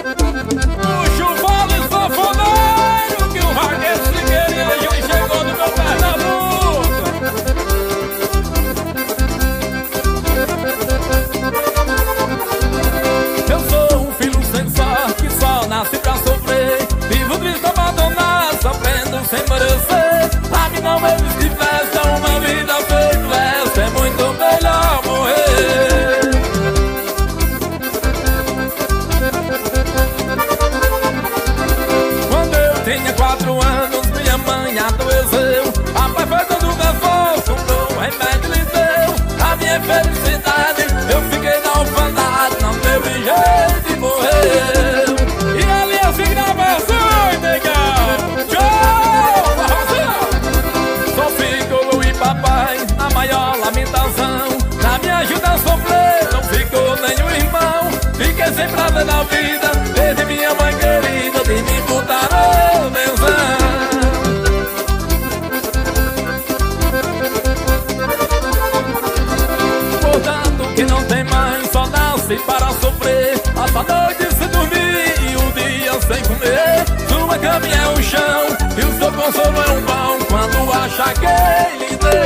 Puxa o vale sanfoneiro, que o vaqueiro Figueirinha já chegou do meu Pernambuco. Eu sou um filho sem sorte, que só nasce pra sofrer. Vivo triste, abandonado, sofrendo sem merecer. A mim não existe festa, uma vida feita essa, é muito melhor morrer. Quando eu tinha 4 anos, minha mãe adoeceu. A prefeita do Gaspar comprou um remédio e lhe deu. A minha felicidade, eu fiquei na orfandade, não teve jeito de morrer. E ali assim gravações, negão. Tchau, Barrozinho. Só ficou eu e papai, a maior lamentação. Na minha ajuda a sofrer, não ficou nenhum irmão. Fiquei sem prazer na vida, desde minha mãe querida de me botar a benzão. Portanto que não tem mãe, só nasce para sofrer. Passa a noite sem dormir e o dia sem comer. Sua cama é o chão e o seu consolo é um pão quando acha que lhe dê.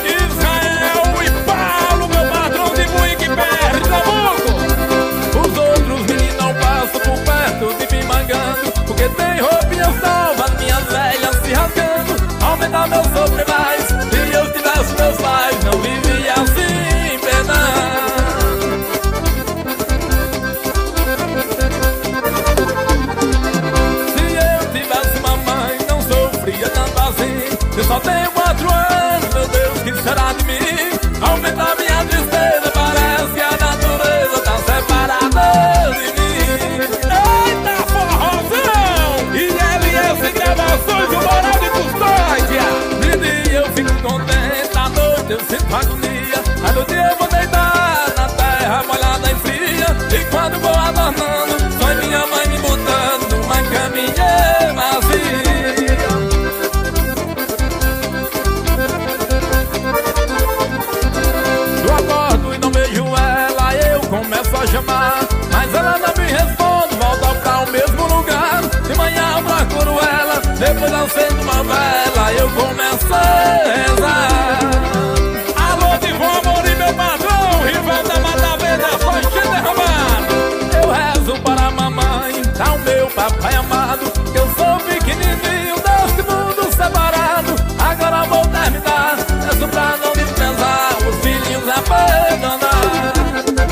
Israel e Paulo, meu patrão de Buíque, Pernambuco. Os outros meninos não passam por perto de mim mangando, porque tem roupinhas novas, minhas velhas se rasgando. Aumentar meu sobre mais, se eu tivesse meus pais, não vivia assim, penando. Se eu tivesse mamãe, não sofria tanto assim. Eu só tenho 4 anos, meu Deus, que será de mim? Aumentar minha tristeza, parece que a natureza tá separada de mim. Eita, forrozão! E LS Gravações, o moral de custódia. De dia eu fico contente, à noite eu sinto agonia. Aí no dia eu vou deitar na terra molhada e fria. E quando vou adornando, só minha mãe me botando numa caminha vazia. Eu acordo e não vejo ela, eu começo a chamar, mas ela não me responde, volta pra o mesmo lugar. De manhã eu procuro ela, depois acendo uma vela, eu começo a rezar. Alô, de vó, amor e meu patrão, rival da Mata Verde, só enche derramado. Eu rezo para a mamãe, tá o meu papai amado, que eu sou pequenininho deste mundo separado. Agora vou terminar, peço pra não desprezar os filhinhos abandonar.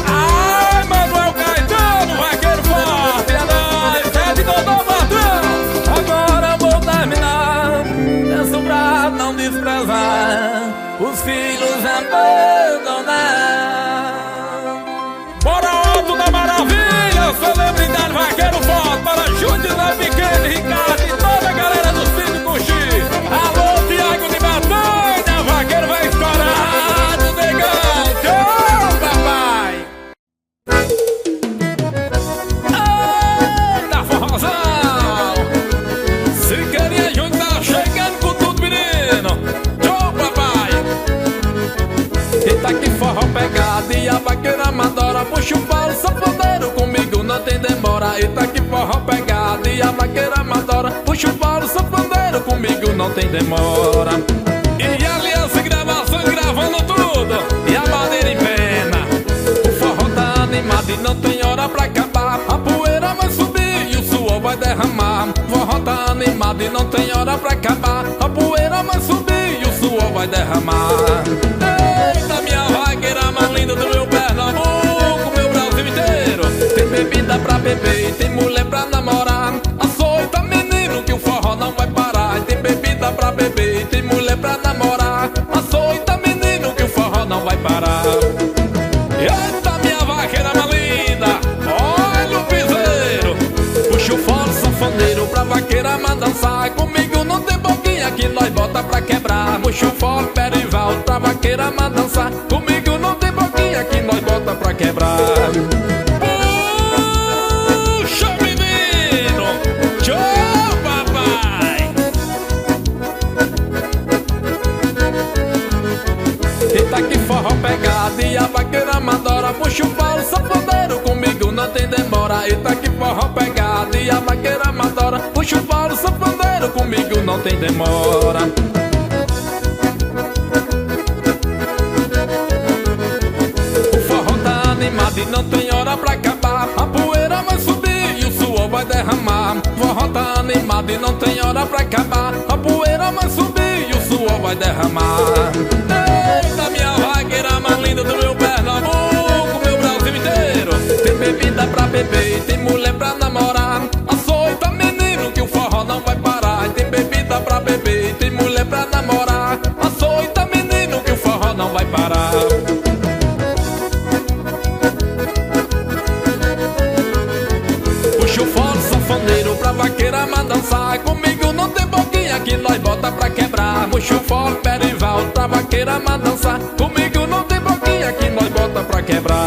Ai, Manuel Caetano, vaqueiro forte, é nóis, é de Dodô patrão. Agora vou terminar, peço pra não desprezar os filhos abandonar. Bora, Alto da Maravilha, celebridade vaqueiro forte, para Júnior da Pequena, Ricardo e toda a galera do Cine Cuxi. Alô, Tiago de Batanha, vaqueiro vai estourar no negão. Tchau, papai. Eita, forrozão! Siqueirinha Júnior tá chegando com tudo, menino. Tchau, papai. Eita, que forró pegada e a vaqueira amadora. Puxa o pau, sanfoneiro, comigo não tem demora. Eita, que forró pegada e a vaqueira amadora. Puxa o pau, sanfoneiro, comigo não tem demora. E Aliança Gravações gravando tudo, e a madeira em pena. O forró tá animado e não tem hora pra acabar. A poeira vai subir e o suor vai derramar. O forró tá animado e não tem hora pra acabar. A poeira vai subir e o suor vai derramar. Eita, minha vaqueira mais linda do meu Pernambuco, meu Brasil inteiro. Tem bebida pra beber e tem mulher pra namorar. Açoita, menino, que o forró não vai parar. Tem bebida pra beber e tem mulher pra namorar. Açoita, menino, que o forró não vai parar. Eita, minha vaqueira mais linda, olha o piseiro. Puxa o fole sanfoneiro pra vaqueira mais dançar. Comigo não tem boquinha que nós bota pra quebrar. Puxa o fole Perivaldo pra vaqueira mais dançar. Comigo não tem boquinha que nós bota pra quebrar. Puxa, menino, tchau, papai. Eita, que forró pegada e a vaqueira amadora. Puxa o pau, sanfoneiro, comigo não tem demora. namora. Eita que forró pegado e a vaqueira madora. Puxa o fora, sanfoneiro, comigo não tem demora. O forró tá animado e não tem hora pra acabar. A poeira vai subir e o suor vai derramar. O forró tá animado e não tem hora pra acabar. A poeira vai subir e o suor vai derramar. Eita, minha vaqueira mais linda do meu Pernambuco, meu Brasil inteiro. Tem bebida pra beber, tem mulher pra namorar. Açoita, menino, que o forró não vai parar. Tem bebida pra beber, tem mulher pra namorar. Açoita, menino, que o forró não vai parar. Puxa o fole, sanfoneiro, pra vaqueira mas dançar. Comigo não tem boquinha que nós bota pra quebrar. Puxa o fole, Perivaldo, pra vaqueira mas dançar. Comigo não tem boquinha que nós bota pra quebrar.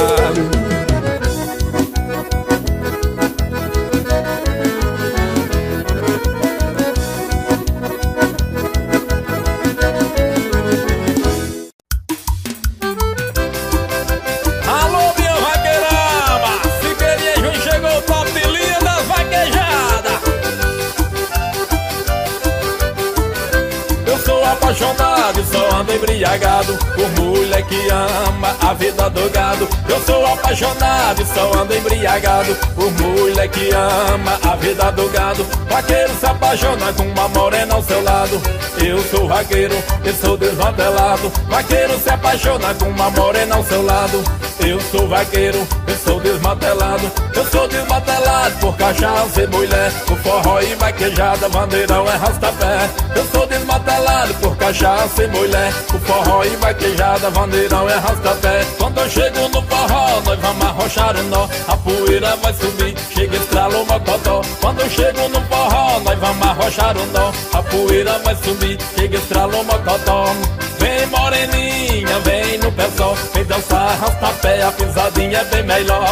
Alô, minha vaqueirama! Figueirinha Júnior chegou o top de linha das vaquejadas. Eu sou apaixonado e só ando embriagado por mulher que ama a vida do gado. Eu sou apaixonado e só ando embriagado por mulher que ama a vida do gado. Vaqueiro se apaixona com uma morena ao seu lado. Eu sou vaqueiro, eu sou desmantelado. Vaqueiro se apaixona com uma morena ao seu lado. Eu sou vaqueiro, eu sou desmantelado. Eu sou desmantelado por cachaça e mulher, por forró e vaquejada, bandeirão é rastapé. Eu sou desmantelado por cachaça e mulher, por forró e vaquejada, bandeirão é rastapé. Quando eu chego no forró, nós vamos arrochar o nó. A poeira vai subir, chega estrala o mocotó. Quando eu chego no forró, nós vamos arrochar o nó. A poeira vai subir, chega estrala o mocotó. Vem moreninha, vem no pé só, vem dançar rastapé, a pisadinha é bem melhor.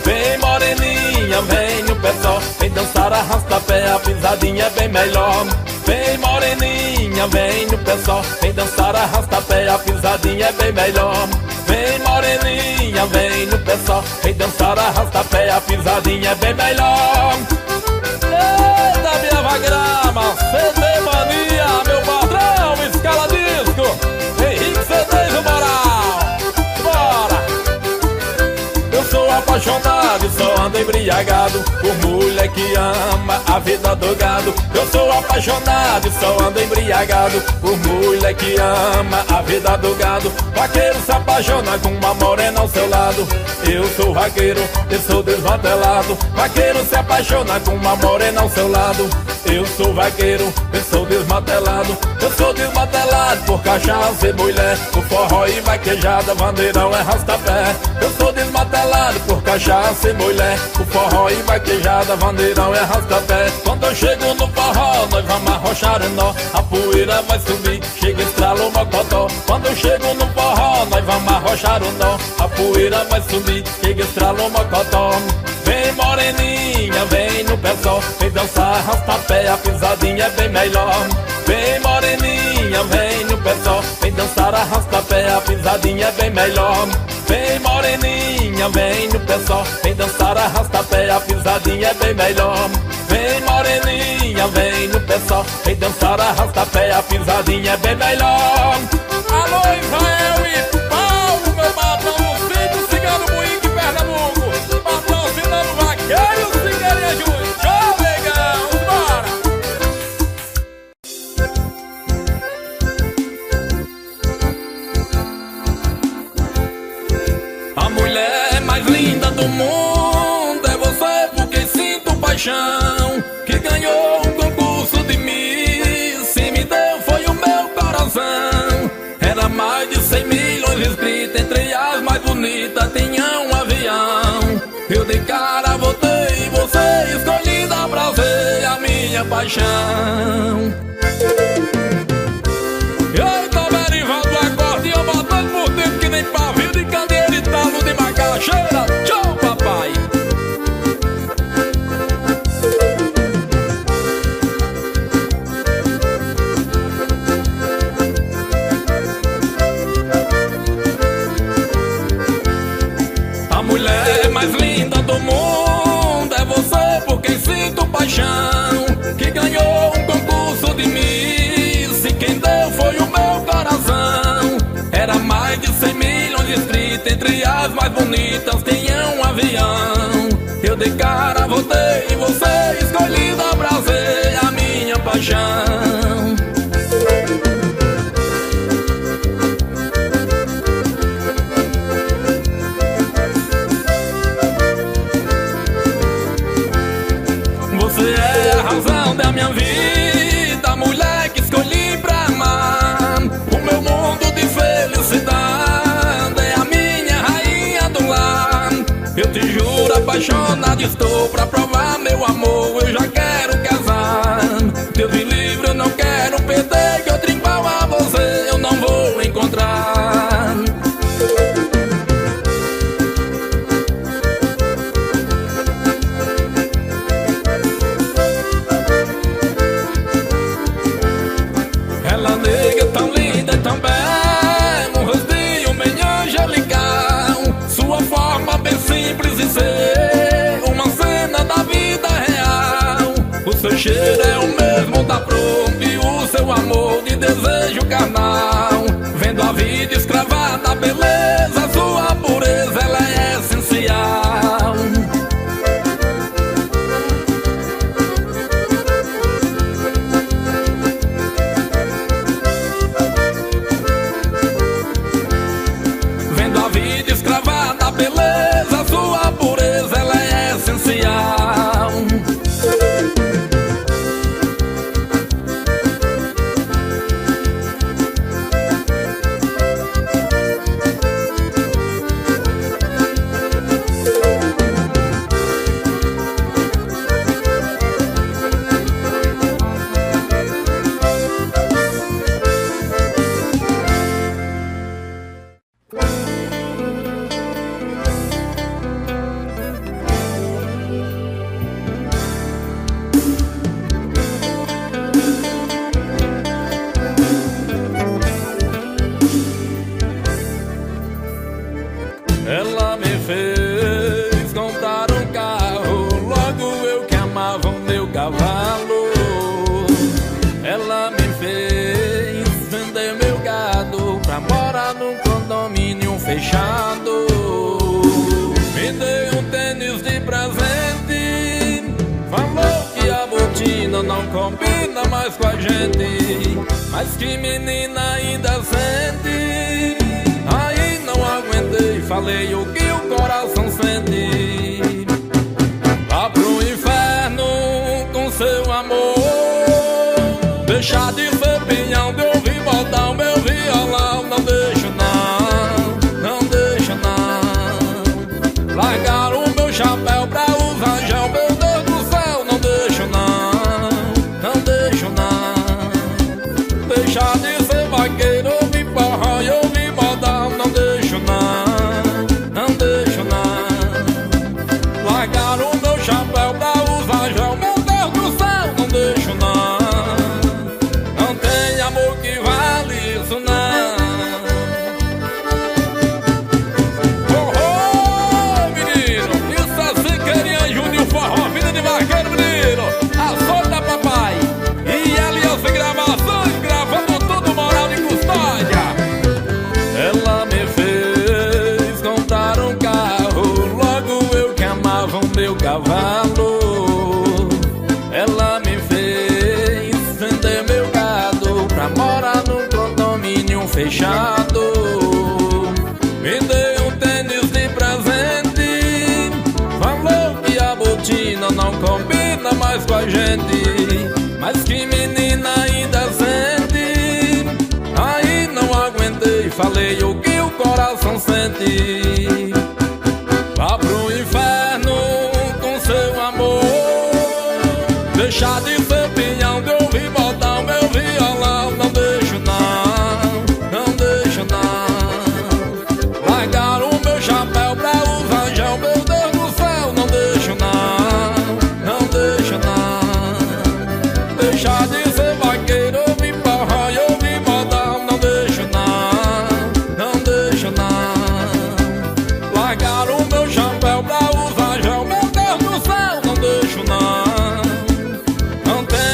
Vem moreninha, vem no pé só, vem dançar arrastapé, a pisadinha é bem melhor. Vem moreninha, vem no pé só, vem dançar arrastapé, a pisadinha é bem melhor. Vem moreninha, vem no pé só, vem dançar arrastapé, a pisadinha é bem melhor. Eita, minha vagrama, CD Mania, meu patrão, escala disco, Henrique C10 o Moral. Bora! Eu sou apaixonado e só ando embriagado por mulher que ama a vida do gado. Eu sou apaixonado e só ando embriagado por mulher que ama a vida do gado. Vaqueiro se apaixona com uma morena ao seu lado. Eu sou vaqueiro, eu sou desmantelado. Vaqueiro se apaixona com uma morena ao seu lado. Eu sou vaqueiro, eu sou desmantelado. Eu sou desmantelado por cachaça e mulher, por forró e vaquejada, bandeirão é rastapé. Eu sou desmantelado por cachaça e mulher, por forró e vaquejada, bandeirão é rastapé. Quando eu chego no forró, nós vamos arrochar o nó. A poeira vai subir, chega estrala o mocotó. Quando eu chego no forró, nós vamos arrochar o nó. A poeira vai subir, chega estrala o mocotó. Vem moreninha, vem no pé só, vem dançar rastapé, a pisadinha é bem melhor. Vem moreninha, vem no pé só, vem dançar arrastapé, a pisadinha é bem melhor. Vem moreninha, vem no pé só, vem dançar arrastapé, a pisadinha é bem melhor. Vem moreninha, vem no pé só, vem dançar arrastapé, a pisadinha é bem melhor. Alô Israel e Paulo, meu patrão, no filho cigano Buíque, Pernambuco. Patrocinando vaqueiro, Figueirinha Júnior. Tchau, negão, bora! A mulher mais linda do mundo é você, porque sinto paixão. Que ganhou um concurso de Miss, e me deu foi o meu coração. Era mais de 100 milhões inscritos, entre as mais bonitas tinha um avião. Eu de cara votei, você escolhida pra ser a minha paixão. Eita, Perivaldo, acordeão botando por dentro que nem pavio de candeeiro e talo de macaxeira. Tchau, papai! A mulher mais linda do mundo bonitas tinham um avião. Eu de cara voltei e você escolhida pra ser a minha paixão. Você é a razão da minha vida, a mulher que escolhi pra amar. O meu mundo de felicidade é a minha rainha do lar. Eu te juro, apaixonado estou, pra provar meu amor eu já quero casar. Deus me livre, eu não quero perder, que outro igual a você eu não vou encontrar. Ela nega tão linda e tão bela, um rostinho bem angelical, sua forma bem simples de ser, uma cena da vida real. O seu cheiro é o mesmo da pronto e o seu amor de desejo carnal. Vendo a vida escravada, a beleza, sua pureza, ela é essencial. Vendo a vida escravada, a beleza, sua pureza, ela é essencial. Ela me fez comprar um carro, logo eu que amava o meu cavalo. Ela me fez vender meu gado pra morar num condomínio fechado. Me deu um tênis de presente, falou que a botina não combina mais com a gente, mas que menina ainda sente. Aí não aguentei, falei o que o coração sente. Vá pro inferno com seu amor, deixar de ser pinhão, de ouvir botar o meu violão. Não deixo não, não deixo não. Largar o meu chapéu pra usar já, meu Deus do céu. Não deixo não, não deixo não. Deixar de ser vaqueiro, ouvir forró e ouvir modão. Não deixo não, não deixo não. Largar o meu chapéu pra usar já, meu Deus do céu. Não deixo não, não tem amor que vale isso não. Oh, oh, menino, isso assim queria Júnior Forró, vida de vaqueiro, menino. A solta papai e Aliança Gravações, gravando tudo, moral de custódia. Ela me fez comprar um carro, logo eu que amava o meu cavalo. Ela me fez vender meu gado pra morar num condomínio fechado. Me deu um tênis de presente, falou que a botina não combina mais com a gente, mas que menina ainda sente. Aí não aguentei, falei o que o coração sente. Vá pro inferno com seu amor, deixar de ser pinhão, de ouvir botar o meu violão. Não deixo não, não deixo não. Largar o meu chapéu pra usar já, meu Deus do céu. Não deixo não, não deixo não. Deixar de ser vaqueiro, ouvir forró e ouvir modão. Não deixo não, não deixo não. Largar o meu chapéu pra usar já, meu Deus do céu. Não deixo não, não tem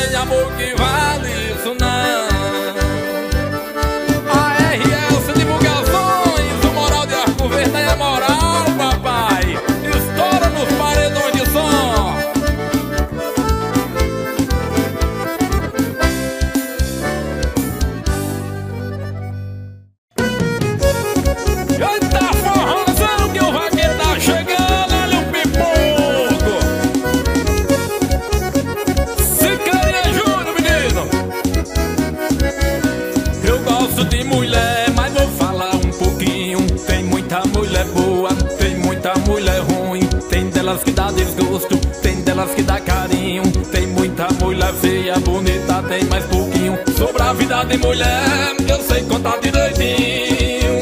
delas que dá carinho. Tem muita mulher feia, bonita, tem mais pouquinho. Sobre a vida de mulher, eu sei contar direitinho.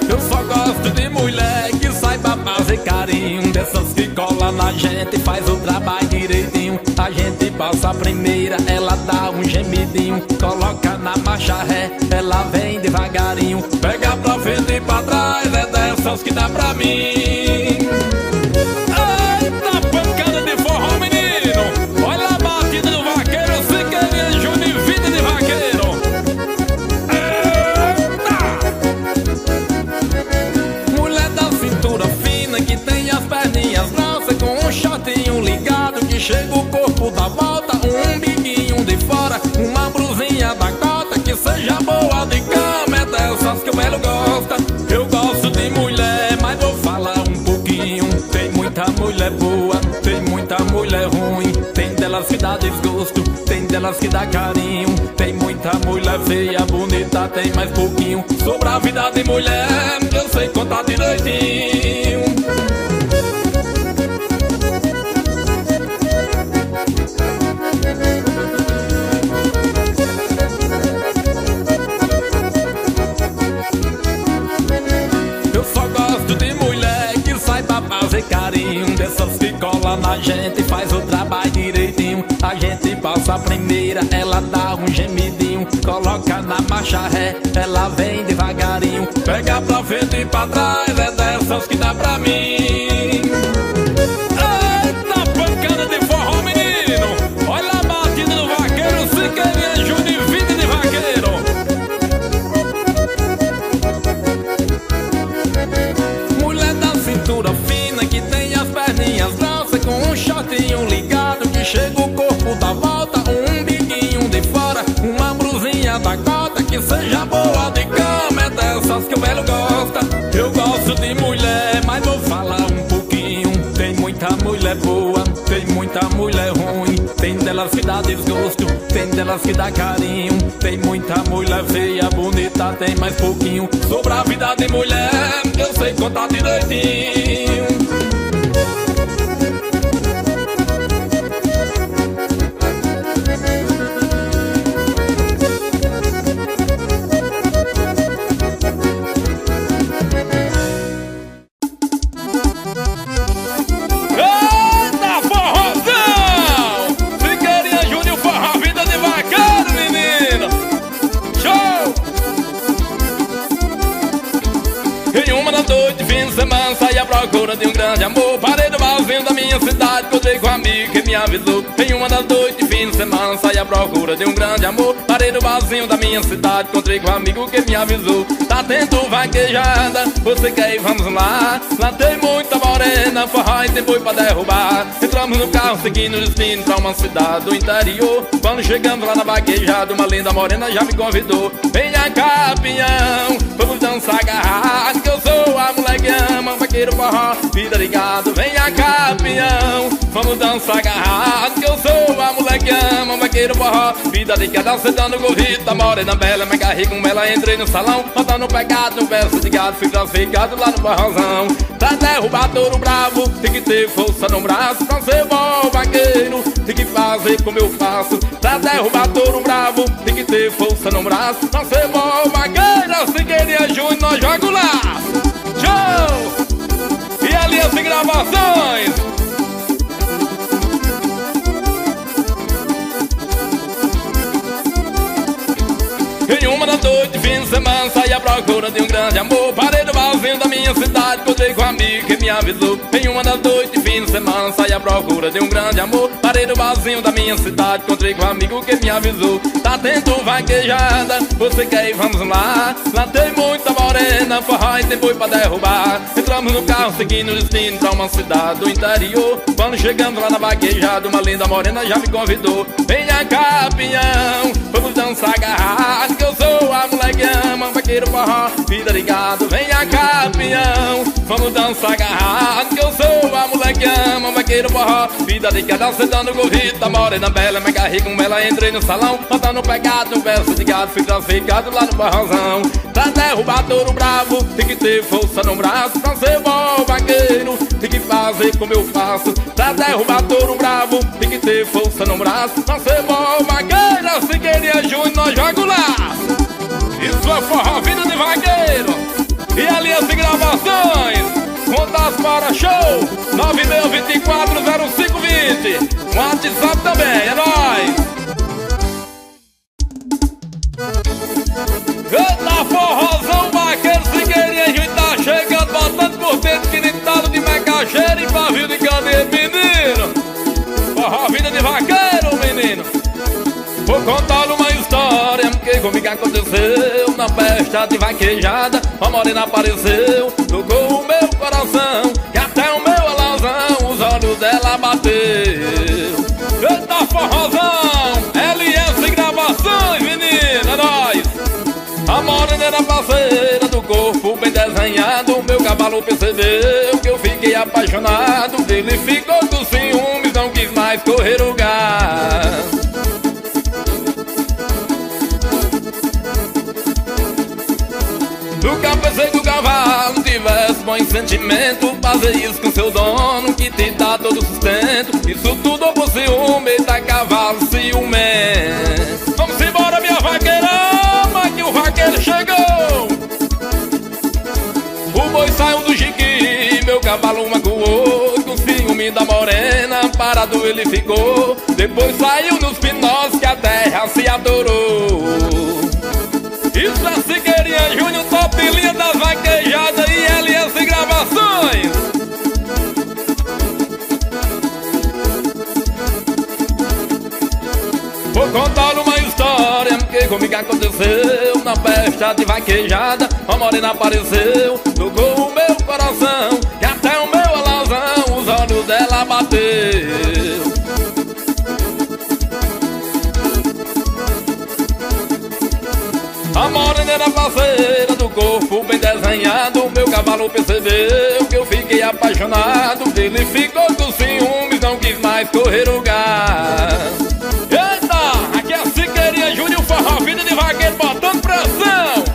Eu só gosto de mulher que saiba fazer carinho, dessas que cola na gente, faz o trabalho direitinho. A gente passa a primeira, ela dá um gemidinho, coloca na marcha ré, ela vem devagarinho. Pega pra frente e pra trás, é dessas que dá pra mim. Eita, pancada de forró, menino! Olha a batida do vaqueiro, se queria Júnior e vida de vaqueiro. Eita! Mulher da cintura fina, que tem as perninhas grossas, com um shortinho ligado, que chega o corpo da volta, um biguinho de fora, uma brusinha da cota, que seja boa de cama, é dessas que o velho gosta. Eu gosto de mulher, mas vou falar um pouquinho. Tem muita mulher boa, tem muita mulher ruim. Tem delas que dá desgosto, tem delas que dá carinho. Tem muita mulher feia, bonita, tem mais pouquinho. Sobre a vida de mulher, eu sei contar direitinho. Eu só gosto de mulher que saiba fazer carinho, dessas que cola na gente, faz o trabalho direitinho. A gente passa a primeira, ela dá um gemidinho, coloca na marcha ré, ela vem devagarinho. Pega pra frente e pra trás, é dessas que dá pra mim. Eita, pancada de forró, menino! Olha a batida do vaqueiro, se queria Júnior e vida de vaqueiro. Mulher da cintura fina, que tem as perninhas grossas, com um shortinho ligado, que chega o corpo da volta, um biguinho de fora, uma brusinha da cota, que seja boa de cama, é dessas que o velho gosta. Eu gosto de mulher, mas vou falar um pouquinho. Tem muita mulher boa, tem muita mulher ruim. Tem delas que dá desgosto, tem delas que dá carinho. Tem muita mulher feia, bonita, tem mais pouquinho. Sobre a vida de mulher, eu sei contar direitinho. Eita, forrozão! Figueirinha Júnior, forró, vida de vaqueiro, menino! Show! Em uma da noite, fim de semana, saí à procura de um grande amor. Parei no barzinho da minha cidade, encontrei com um amigo que me avisou. Em uma da noite, fim de semana, saí à procura de um grande amor. Parei no barzinho da minha cidade, encontrei com um amigo que me avisou. Tá tendo vaquejada, você quer ir, vamos lá. Lá tem muita morena, forró e tem boi pra derrubar. Entramos no carro seguindo o destino pra uma cidade do interior. Quando chegamos lá na vaquejada, uma linda morena já me convidou. Venha cá, pinhão, vamos dançar agarrado, que eu sou a mulher que ama vaqueiro, forró, vida ligado. Venha cá, pinhão, vamos dançar agarrado, que eu sou a mulher que ama vaqueiro, forró, vida ligada. Sentando o gorrito da morena bela, me agarrei com ela, entrei no salão, botando pegado no verso de gado, fui classificado lá no barrozão. Pra derrubar touro bravo, tem que ter força no braço. Pra ser bom vaqueiro, tem que fazer como eu faço. Pra derrubar touro bravo, tem que ter força no braço. Pra ser bom vaqueiro, Figueirinha Júnior, nós joga lá. Show! E ali as gravações. Em uma da noite, fim de semana, saí à procura de um grande amor. Parei no barzinho da minha cidade, encontrei com um amigo que me avisou. Em uma da noite, fim de semana, saí à procura de um grande amor. Parei no barzinho da minha cidade, encontrei com um amigo que me avisou. Tá tendo vaquejada, você quer ir, vamos lá. Lá tem muita morena, forró e tem boi pra derrubar. Entramos no carro seguindo o destino pra uma cidade do interior. Quando chegamos lá na vaquejada, uma linda morena já me convidou. Venha cá, pinhão, vamos dançar dança agarrado, que eu sou a mulher que ama vaqueiro forró. Vida ligado, venha campeão. Vamos dançar agarrado, que eu sou a mulher que ama vaqueiro forró. Vida ligada, sentando convite da morena bela, mega rica, com ela entrei no salão, botando pegado no verso de gado, fui classificado lá no barrozão. Pra derrubar touro bravo, tem que ter força no braço. Pra ser bom vaqueiro, tem que fazer como eu faço. Pra derrubar touro bravo, tem que ter força no braço. Pra ser bom vaqueiro, se queria junho, nós joga lá. Isso é forró, vida de vaqueiro. E Aliança Gravações, contas para show 96240520. WhatsApp também, é nóis. Eita forrozão, vaqueiro, Figueirinha, a gente tá chegando, botando por dentro que nem talo de macaxeira e pavio de cadeia, menino. Forró, vida de vaqueiro, menino. Vou contar uma história que comigo aconteceu na festa de vaquejada. Uma morena apareceu, tocou o meu coração e até o meu alazão, os olhos dela bateu. Eita forrozão, LS Gravações, menina, é nóis. A morena era parceira do corpo bem desenhado. Meu cavalo percebeu que eu fiquei apaixonado. Ele ficou com ciúmes, não quis mais correr o gás. Nunca pensei que o cavalo tivesse bom sentimento. Fazer isso com seu dono que te dá todo o sustento. Isso tudo por ciúme, tá cavalo ciumento. Vamos embora, minha vaqueirama, que o vaqueiro chegou. O boi saiu do jiqui, meu cavalo magoou. Com ciúme da morena, parado ele ficou. Depois saiu nos pinós que a terra se adorou. Isso é Figueirinha Júnior, top de linha das vaquejadas e LS Gravações. Vou contar uma história que comigo aconteceu na festa de vaquejada. Uma morena apareceu, tocou o meu coração e até o meu alazão, os olhos dela bateu. A morena era parceira do corpo bem desenhado. Meu cavalo percebeu que eu fiquei apaixonado. Ele ficou com ciúmes, não quis mais correr o gás. Eita, aqui é a Figueirinha Júnior, forró, vida de vaqueiro, botando pressão.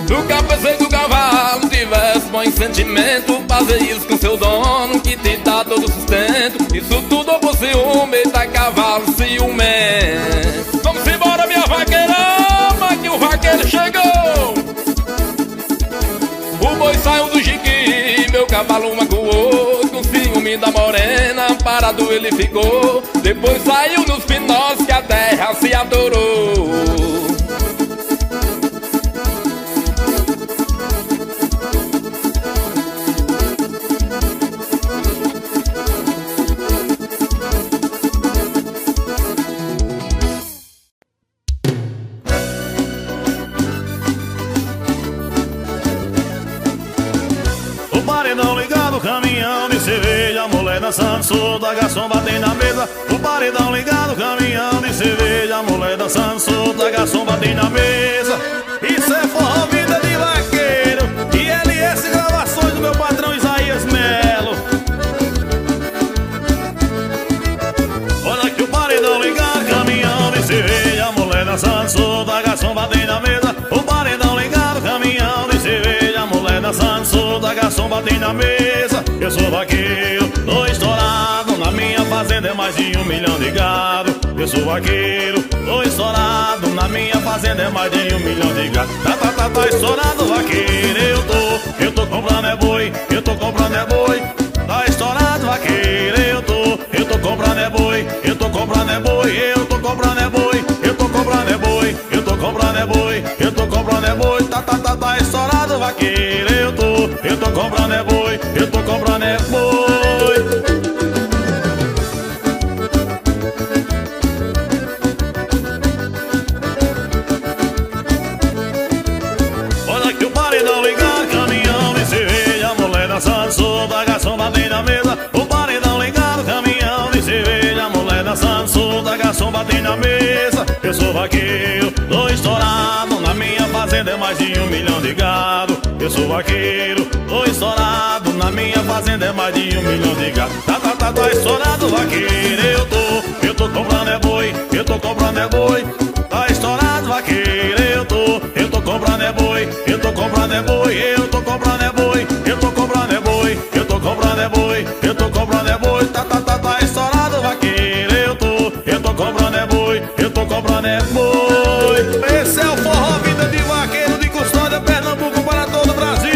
Nunca pensei que o cavalo tivesse bom sentimento. Fazer isso com seu dono que te dá todo o sustento. Isso tudo por ciúme, tá cavalo ciumento. Vamos embora, minha vaqueirama, que o vaqueiro chegou. O boi saiu do jiqui, meu cavalo magoou. Com ciúme da morena, parado ele ficou. Depois saiu nos pinós que a terra se adorou. Paredão ligado, caminhão de cerveja, mulher dançando, solta, garçom batendo na mesa. O paredão ligado, caminhão de cerveja, mulher dançando, solta, garçom batendo na mesa. Isso é forró, vida de vaqueiro e LS Gravações do meu patrão Isaías Melo. Olha que o paredão ligado, caminhão de cerveja, mulher dançando, solta, garçom batendo na mesa. O paredão ligado, caminhão de cerveja, mulher dançando, solta, garçom batendo na mesa. Eu sou vaqueiro, tô estourado, na minha fazenda é mais de 1 milhão de gado. Eu sou vaqueiro, tô estourado, na minha fazenda é mais de 1 milhão de gado. Tá estourado, vaqueiro, eu tô comprando é boi, eu tô comprando é boi. Tá estourado, vaqueiro, eu tô comprando é boi, eu tô comprando é boi, eu tô comprando é boi, eu tô comprando é boi, eu tô comprando é boi, eu tô comprando é boi. Tá estourado, vaqueiro, eu tô comprando é boi, eu tô comprando é boi. Olha que o paredão ligado, caminhão de cerveja, mulher dançando, solta, garçom batendo na mesa. O paredão ligado, caminhão de cerveja, mulher dançando, solta, garçom batendo na mesa. Eu sou vaqueiro, fazenda é mais de 1 milhão de gado. Eu sou vaqueiro, tô estourado. Na minha fazenda é mais de 1 milhão de gado. Tá estourado, vaqueiro. Eu tô comprando é boi, eu tô comprando é boi. Tá estourado, vaqueiro. Eu tô comprando é boi, eu tô comprando é boi. Eu tô comprando é boi, eu tô comprando é boi. Eu tô comprando é boi, eu tô comprando é boi. Tá estourado, vaqueiro. Eu tô comprando é boi, eu tô comprando é boi. Esse é o forró Vida de Vaqueiro de Custódia, Pernambuco, para todo o Brasil.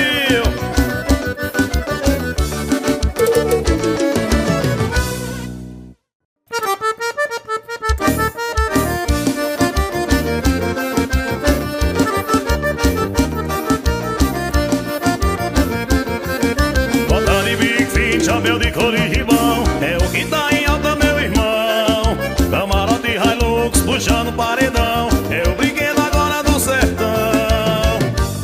Bota de bico, fim, chapéu de couro e ribão, é o que tá em alta, meu irmão. Camarote Hilux puxando paredão, é o brinquedo agora do sertão.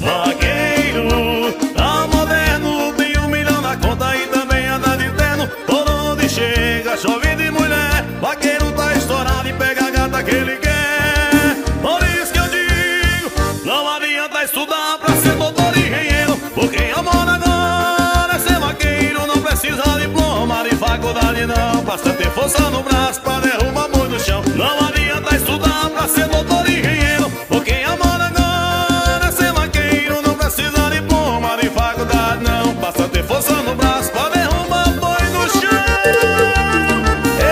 Vaqueiro, tá moderno, tem 1 milhão na conta e também anda de terno. Por onde chega, chove de mulher. Vaqueiro tá estourado e pega a gata que ele quer. Por isso que eu digo, não adianta estudar pra ser doutor e engenheiro, porque a moda agora é ser vaqueiro. Não precisa de diploma de faculdade não, basta ter força no braço pra derrubar boi no chão. Não adianta estudar pra ser doutor e engenheiro, porque a moda agora é ser vaqueiro. Não precisa de diploma de faculdade não, basta ter força no braço pra derrubar boi no chão.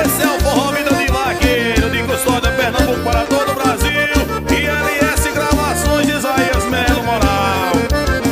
Esse é o forró Vida de Vaqueiro de Custódia, Pernambuco, para todo o Brasil. ILS Gravações de Isaías Melo Moral.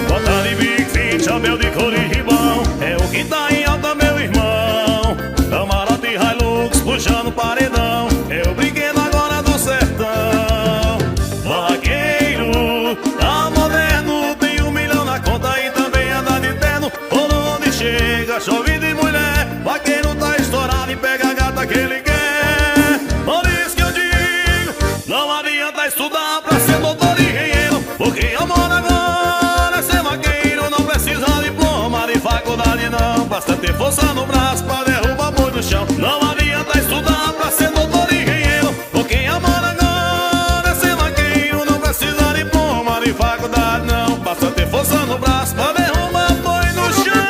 Bota de bico, fim, chapéu de couro e ribão, é o que tá em alta, meu irmão. Camarote Hilux puxando paredão, é o brinquedo agora do sertão. Vaqueiro, tá moderno, tem 1 milhão na conta e também anda de terno. Por onde chega, chove de mulher. Vaqueiro tá estourado e pega a gata que ele quer. Por isso que eu digo, não adianta estudar pra ser doutor e engenheiro, porque a moda agora é ser vaqueiro. Não precisa de diploma de faculdade não, basta ter força no braço pra derrubar boi no chão. Não adianta estudar pra ser doutor e engenheiro, porque a moda agora é ser vaqueiro. Não precisa de diploma de faculdade não, basta ter força no braço pra derrubar boi no chão.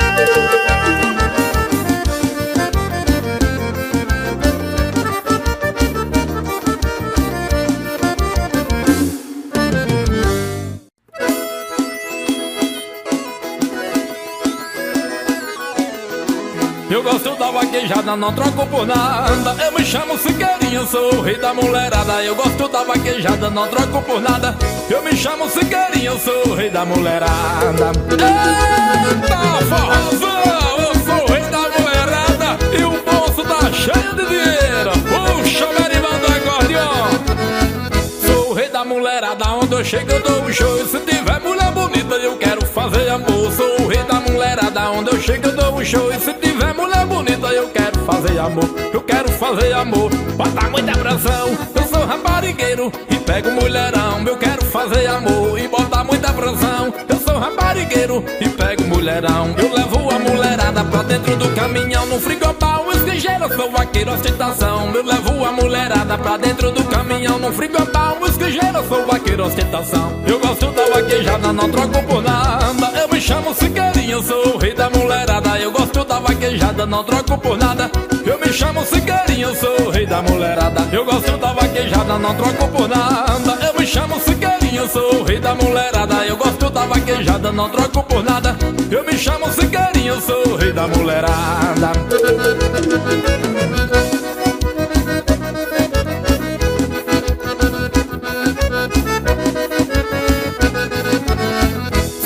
Eu gosto da vaquejada, não troco por nada. Eu me chamo Siqueirinho, sou o rei da mulherada. Eu gosto da vaquejada, não troco por nada. Eu me chamo Siqueirinho, sou o rei da mulherada. Eita, forrozão, eu sou o rei da mulherada e o bolso tá cheio de dinheiro. Puxa, merivando acordeão. Sou o rei da mulherada, onde eu chego eu dou um show. E se tiver mulher bonita eu quero fazer amor. Sou o rei da mulherada, onde eu chego eu dou um show. E se tiver mulher bonita eu quero fazer amor. Eu quero fazer amor, bota muita pressão. Eu sou raparigueiro e pego mulherão. Eu quero fazer amor e bota muita pressão. Eu sou raparigueiro e pego mulherão. Eu levo a mulherada pra dentro do caminhão, no frigobar, esquejeiro, eu sou vaqueiro ostentação. Eu levo a mulherada pra dentro do caminhão, no frigobar, esquejeiro, eu sou vaqueiro ostentação. Eu gosto da vaquejada, não troco por nada. Eu me chamo Siqueirinho, eu sou o rei da mulherada. Eu gosto da vaquejada, não troco por nada. Eu me chamo Siqueirinho, eu sou o rei da mulherada. Eu gosto da vaquejada, não troco por nada. Eu me chamo Siqueirinho, eu sou o rei da mulherada. Eu gosto da vaquejada, não troco por nada. Eu me chamo Siqueirinho, eu sou o rei da mulherada.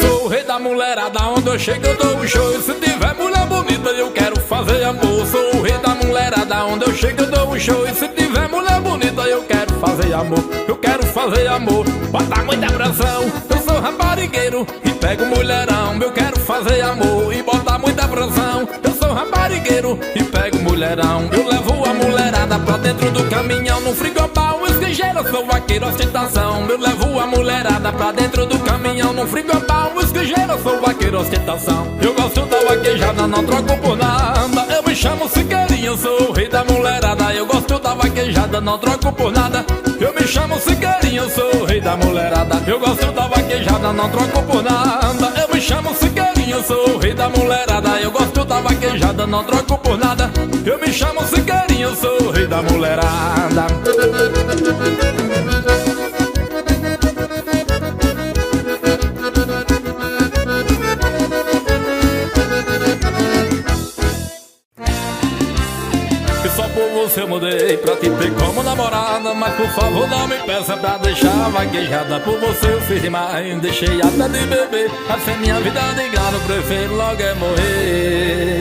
Sou o rei da mulherada, onde eu chego eu dou um show. E se tiver mulher bonita eu quero fazer amor. Sou o rei da mulherada, onde eu chego eu dou um show. E se tiver mulher bonita eu quero fazer amor. Eu quero fazer amor, bota muita pressão. Eu sou raparigueiro e pego mulherão. Eu quero fazer amor e bota muita pressão. Eu sou raparigueiro e pego mulherão. Eu levo a mulherada pra dentro do caminhão, no frigobar, esquejeiro, eu sou vaqueiro ostentação. Eu levo a mulherada pra dentro do caminhão, no frigobar, esquejeiro, eu sou vaqueiro ostentação. Eu gosto da vaquejada, não troco por nada. Eu me chamo Siqueirinho, eu sou o rei da mulherada. Eu gosto da da vaquejada, não troco por nada. Eu me chamo Siqueirinho, eu sou o rei da mulherada. Eu gosto da vaquejada, não troco por nada. Eu me chamo Siqueirinho, eu sou o rei da mulherada. Eu gosto da vaquejada, não troco por nada. Eu me chamo Siqueirinho, eu sou o rei da mulherada. Só por você eu mudei pra te ter como namorada. Mas por favor não me peça pra deixar a vaquejada. Por você eu fiz demais, deixei até de beber. Assim minha vida de gado, prefiro logo é morrer.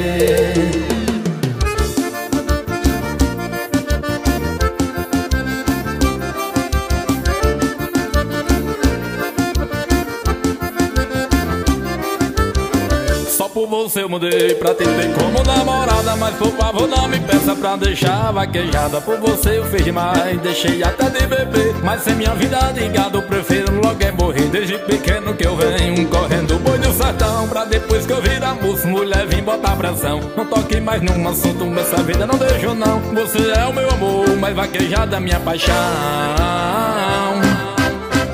Por você eu mudei pra te ter como namorada. Mas por favor não me peça pra deixar a vaquejada. Por você eu fiz demais, deixei até de beber. Mas sem minha vida de gado, prefiro logo é morrer. Desde pequeno que eu venho correndo boi do sertão, pra depois que eu virar moço, mulher vim botar pressão. Não toque mais num assunto, nessa vida não deixo não. Você é o meu amor, mas vaquejada é minha paixão.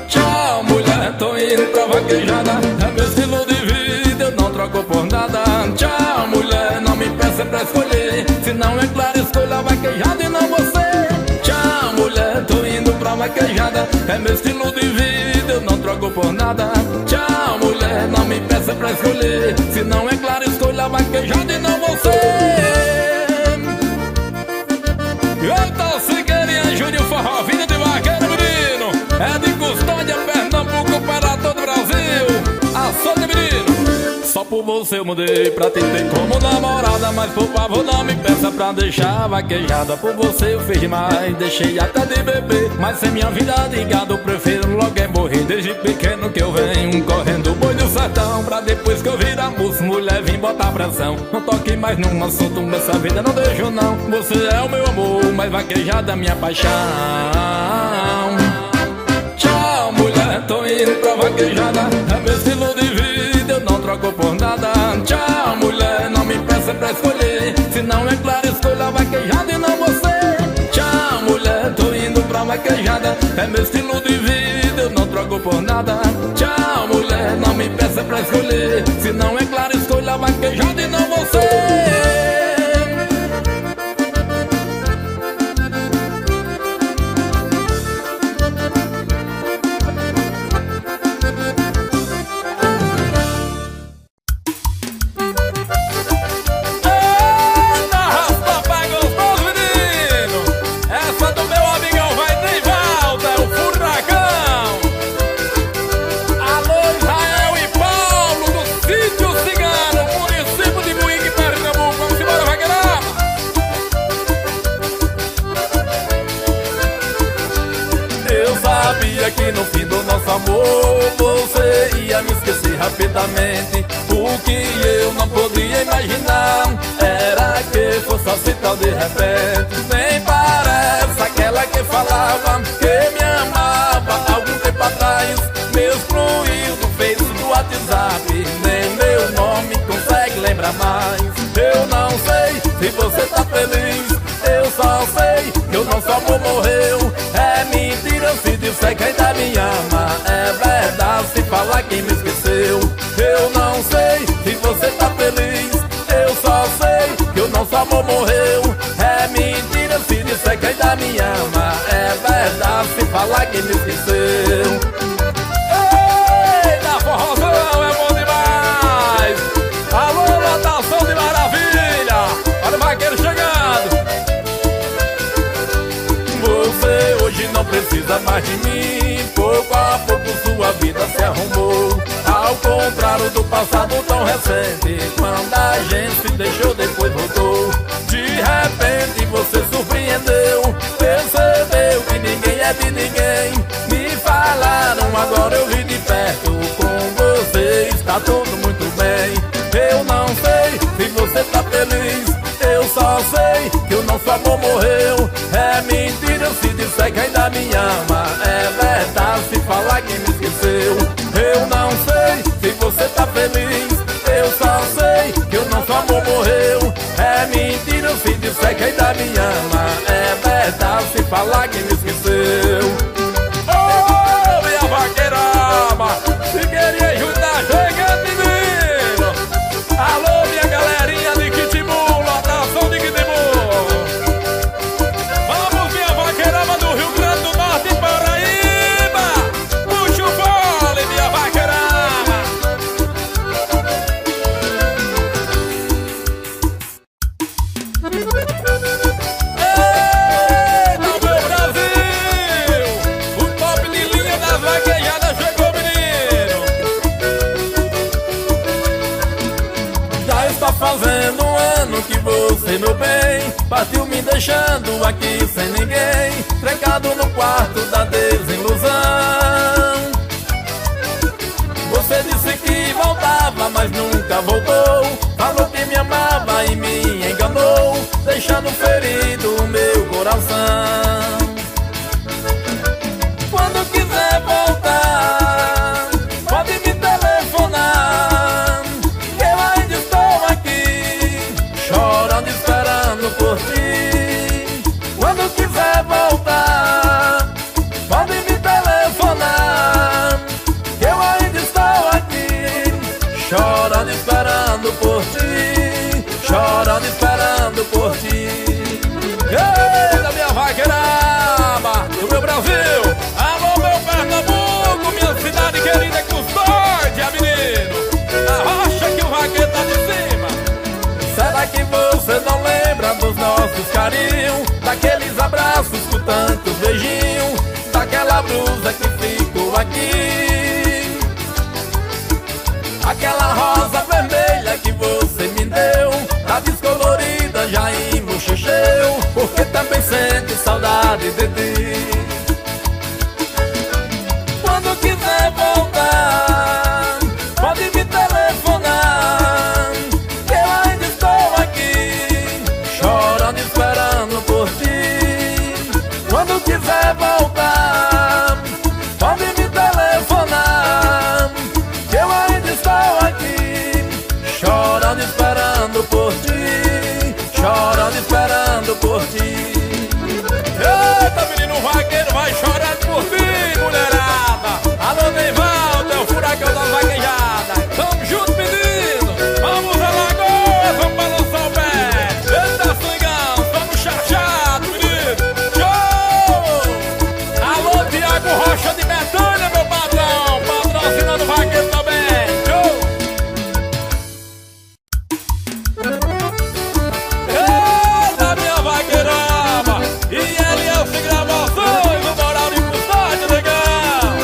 Tchau mulher, tô indo pra vaquejada. É meu estilo de vida, eu não troco por nada. Tchau mulher, não me peça pra escolher. Se não é claro, escolha a vaquejada e não você. Tchau mulher, tô indo pra vaquejada. É meu estilo de vida, eu não troco por nada. Tchau mulher, não me peça pra escolher. Se não é claro, escolha a vaquejada e não você. Eita, Siqueirinha, Júnior Forró, vida de vaqueiro menino. É de Custódia, Pernambuco, para todo o Brasil. Ação de menino. Só por você eu mudei pra te ter como namorada. Mas por favor não me peça pra deixar a vaquejada. Por você eu fiz demais, deixei até de beber. Mas sem minha vida de gado, prefiro logo é morrer. Desde pequeno que eu venho correndo boi do sertão, pra depois que eu virar moço, mulher vim botar pressão. Não toque mais num assunto, nessa vida não deixo não. Você é o meu amor, mas vaquejada é minha paixão. Tchau mulher, tô indo pra vaquejada. É meu estilo de vida, eu não troco por nada. Tchau mulher, não me peça pra escolher. Se não é claro, escolha a vaquejada e não você. Tchau mulher, tô indo pra vaquejada. É meu estilo de vida, eu não troco por nada. Tchau mulher, não me peça pra escolher. Se não é claro, escolha a vaquejada e não você. Que no fim do nosso amor você ia me esquecer rapidamente. O que eu não podia imaginar era que fosse assim tão de repente. Nem parece aquela que falava que me amava algum tempo atrás. Me excluiu do Face, do WhatsApp, nem meu nome consegue lembrar mais. Eu não sei se você tá feliz, eu só sei que o nosso amor morreu. É mentira se disser que ainda me ama, é verdade se falar que me esqueceu. Eu não sei se você tá feliz, eu só sei que o nosso amor morreu. É mentira se disser que ainda me ama, é verdade se falar que me esqueceu. Eita, forrozão é bom demais. Alô, lotação de maravilha. Olha o vaqueiro chegando. Você hoje não precisa mais de mim. Pouco a pouco sua vida se arrumou. Ao contrário do passado tão recente, quando a gente se deixou depois voltou. De repente você surpreendeu, percebeu que ninguém é de ninguém. Me falaram, agora eu vi de perto, com você está tudo muito bem. Eu não sei se você tá feliz, eu só sei que o nosso amor morreu. É mentira se disser que ainda me ama, é verdade se falar que me esqueceu. Eu não sei se você tá feliz, eu só sei que o nosso amor morreu. É mentira se disser que ainda me ama, é verdade você, meu bem, partiu me deixando aqui sem ninguém, trancado no quarto da desilusão. Você disse que voltava, mas nunca voltou. Falou que me amava e me enganou, deixando ferido o meu coração. Quando quiser voltar, pode me telefonar, que eu ainda estou aqui, chorando, esperando por ti. Quando quiser voltar, pode me telefonar, que eu ainda estou aqui, chorando, esperando por ti, chorando, esperando por ti. Eita, minha vaqueiraba do meu Brasil! Alô, meu Pernambuco, minha cidade querida, custódia, menino! A rocha que o vaqueiro tá de cima. Será que você não lembra dos nossos carinhos, daqueles abraços com tantos beijinhos, daquela blusa que ficou aqui, aquela rosa vermelha que você me deu, tá descolorida, já embochecheu, porque também sente saudade de ti. Quando quiser voltar, pode me telefonar, que eu ainda estou aqui, chorando, esperando por ti. Quando quiser voltar, pode me telefonar, que eu ainda estou aqui, chorando, esperando por ti, chorando, esperando por ti. Eita, menino vaqueiro, vai chorando por ti, mulherada. Alô, Neivaldo, é o furacão da vaquejada. Tamo junto, menino. Vamos a Lagoa, vamos balançar o pé. Eita, swingão, vamos chachado, menino. Show! Alô, Tiago Rocha de Betânia, meu patrão, patrocinando o vaqueiro também. Show! Eita, minha vaqueiraba, e LS Gravações, o moral de custódia, negão.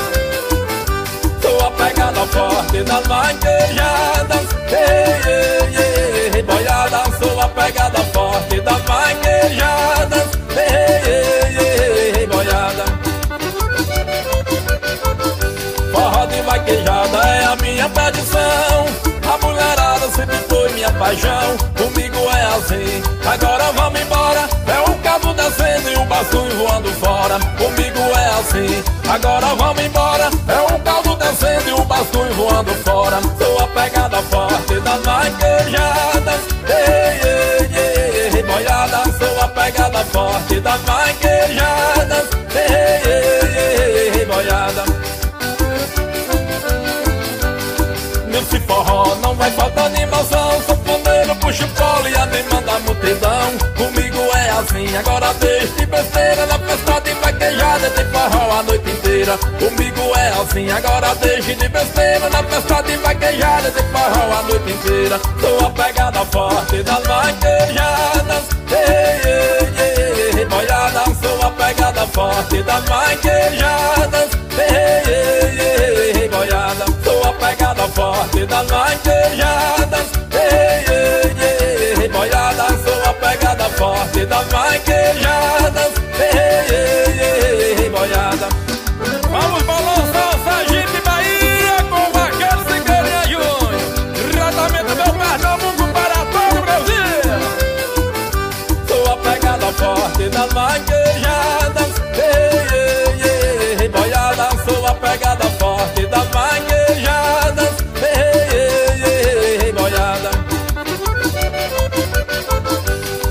Sou a pegada forte das vaquejadas, ei, ei, ei, boiada. Sou a pegada forte das vaquejadas, ei, ei, ei, boiada. Forró de vaquejada é a minha tradição, a mulherada sempre foi minha paixão. Comigo é assim, agora vamos embora, é um cabo descendo e um basculho voando fora. Comigo é assim, agora vamos embora, é um caldo descendo e um basculho voando fora. Sou a pegada forte das vaquejadas, ei, ei, ei, ei, boiada. Sou a pegada forte das vaquejadas, ei, ei, ei, ei, boiada. Nesse forró não vai faltar animação, sanfoneiro puxa o polo e animando a multidão. Comigo é assim, agora deixa de besteira, na festa de vaquejada tem forró a noite inteira. Comigo é assim, agora deixa de besteira, na festa de vaquejada tem forró a noite inteira. Sou a pegada forte das vaquejadas, ei, ei, ei, ei, boiada. Sou a pegada forte das vaquejadas, ei, ei, ei, boiada. Sou a pegada forte das vaquejadas, ei, ei, ei, boiada. Sou a pegada forte das vaquejadas, ei, ei, ei, boiada. Vamos balançar o Sergipe, Bahia, com o vaqueiro Siqueirinha Júnior. Tratamento meu Pernambuco para todo o Brasil. Sou a pegada forte das vaquejadas, ei, ei, ei, boiada. Sou a pegada forte das vaquejadas, ei, ei, ei, boiada.